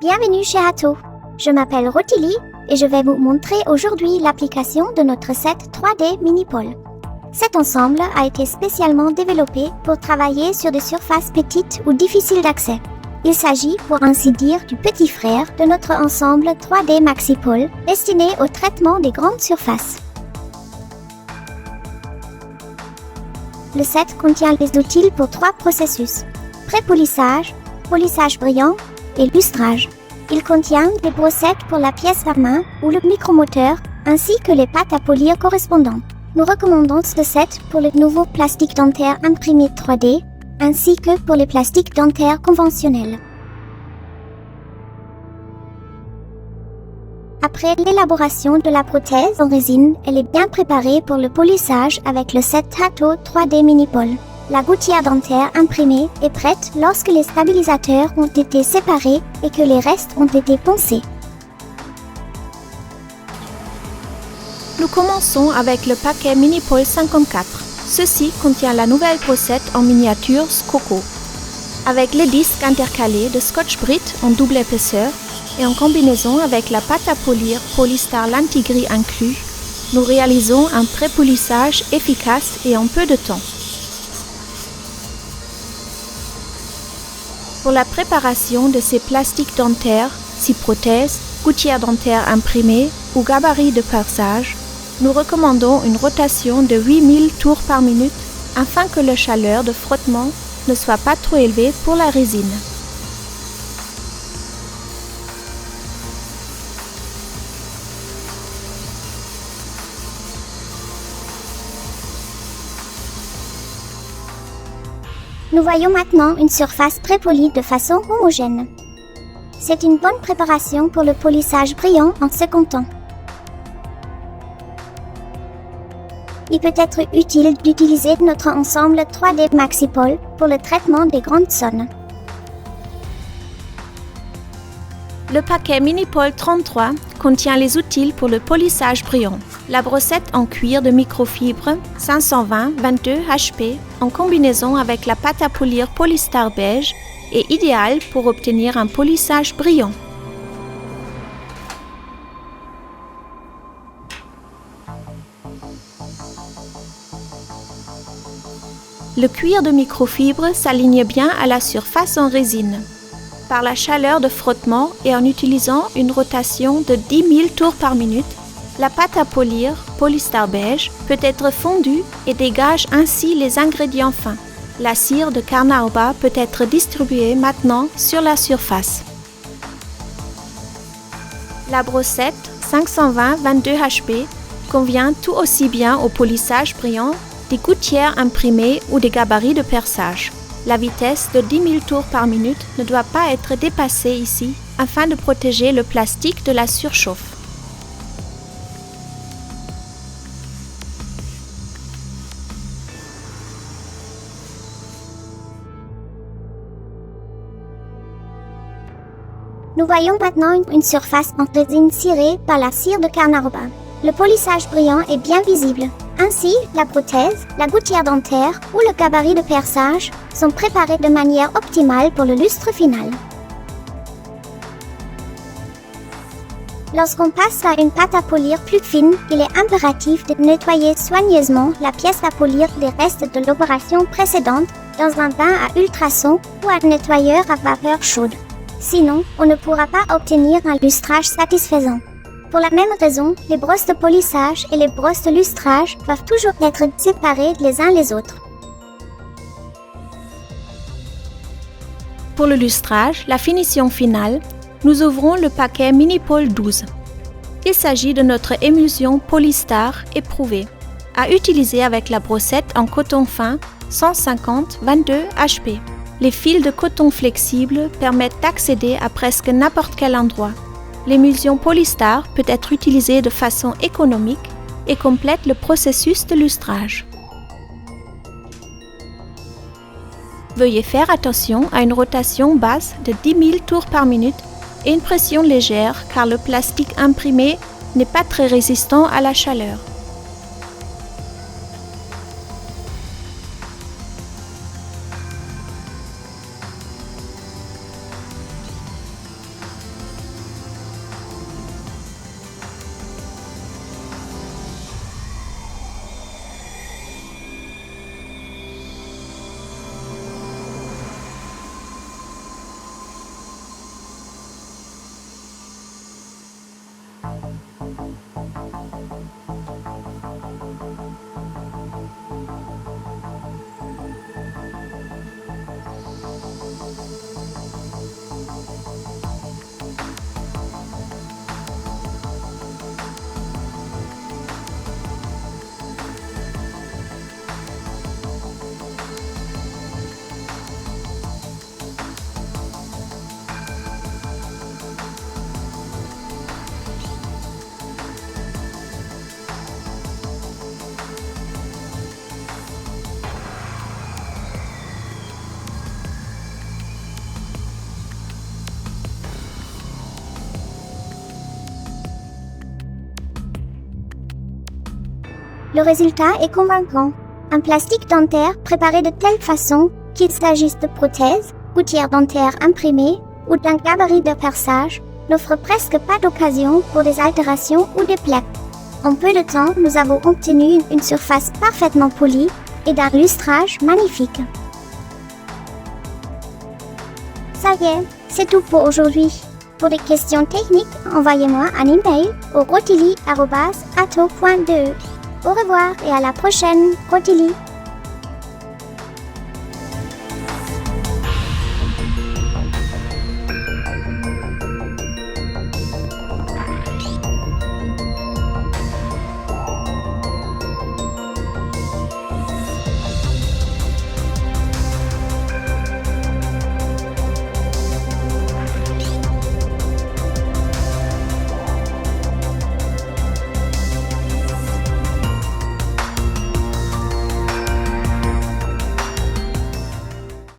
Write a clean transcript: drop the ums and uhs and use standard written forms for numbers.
Bienvenue chez Atto. Je m'appelle Rotilly et je vais vous montrer aujourd'hui l'application de notre set 3D Minipole. Cet ensemble a été spécialement développé pour travailler sur des surfaces petites ou difficiles d'accès. Il s'agit, pour ainsi dire, du petit frère de notre ensemble 3D Maxipole destiné au traitement des grandes surfaces. Le set contient les outils pour 3 processus: pré-polissage, polissage brillant et lustrage. Il contient des brossettes pour la pièce à main ou le micromoteur, ainsi que les pâtes à polir correspondantes. Nous recommandons ce set pour le nouveau plastique dentaire imprimé 3D, ainsi que pour les plastiques dentaires conventionnels. Après l'élaboration de la prothèse en résine, elle est bien préparée pour le polissage avec le set Atto 3D Minipole. La gouttière dentaire imprimée est prête lorsque les stabilisateurs ont été séparés et que les restes ont été poncés. Nous commençons avec le paquet Minipole 54. Ceci contient la nouvelle brossette en miniature Coco, avec les disques intercalés de Scotch-Brite en double épaisseur et en combinaison avec la pâte à polir Polystar Lentigris inclus. Nous réalisons un pré-polissage efficace et en peu de temps. Pour la préparation de ces plastiques dentaires, si prothèses, gouttières dentaires imprimées ou gabarits de perçage, nous recommandons une rotation de 8000 tours par minute afin que la chaleur de frottement ne soit pas trop élevée pour la résine. Nous voyons maintenant une surface pré-polie de façon homogène. C'est une bonne préparation pour le polissage brillant en second temps. Il peut être utile d'utiliser notre ensemble 3D Maxipole pour le traitement des grandes zones. Le paquet Minipole 33 contient les outils pour le polissage brillant. La brossette en cuir de microfibre 520-22 HP en combinaison avec la pâte à polir Polystar beige est idéale pour obtenir un polissage brillant. Le cuir de microfibre s'aligne bien à la surface en résine. Par la chaleur de frottement et en utilisant une rotation de 10 000 tours par minute, la pâte à polir Polystar beige peut être fondue et dégage ainsi les ingrédients fins. La cire de carnauba peut être distribuée maintenant sur la surface. La brossette 520-22 HP convient tout aussi bien au polissage brillant des gouttières imprimées ou des gabarits de perçage. La vitesse de 10 000 tours par minute ne doit pas être dépassée ici afin de protéger le plastique de la surchauffe. Nous voyons maintenant une surface en résine cirée par la cire de carnauba. Le polissage brillant est bien visible. Ainsi, la prothèse, la gouttière dentaire ou le gabarit de perçage sont préparés de manière optimale pour le lustre final. Lorsqu'on passe à une pâte à polir plus fine, il est impératif de nettoyer soigneusement la pièce à polir les restes de l'opération précédente dans un bain à ultrasons ou un nettoyeur à vapeur chaude. Sinon, on ne pourra pas obtenir un lustrage satisfaisant. Pour la même raison, les brosses de polissage et les brosses de lustrage doivent toujours être séparées les uns les autres. Pour le lustrage, la finition finale, nous ouvrons le paquet Minipole 12. Il s'agit de notre émulsion Polystar éprouvée, à utiliser avec la brossette en coton fin 150-22 HP. Les fils de coton flexible permettent d'accéder à presque n'importe quel endroit. L'émulsion Polystar peut être utilisée de façon économique et complète le processus de lustrage. Veuillez faire attention à une rotation basse de 10 000 tours par minute et une pression légère car le plastique imprimé n'est pas très résistant à la chaleur. Le résultat est convaincant. Un plastique dentaire préparé de telle façon qu'il s'agisse de prothèses, gouttières dentaires imprimées ou d'un gabarit de perçage, n'offre presque pas d'occasion pour des altérations ou des plaies. En peu de temps, nous avons obtenu une surface parfaitement polie et d'un lustrage magnifique. Ça y est, c'est tout pour aujourd'hui. Pour des questions techniques, envoyez-moi un email au rotili@ato.de. Au revoir et à la prochaine, Rotili!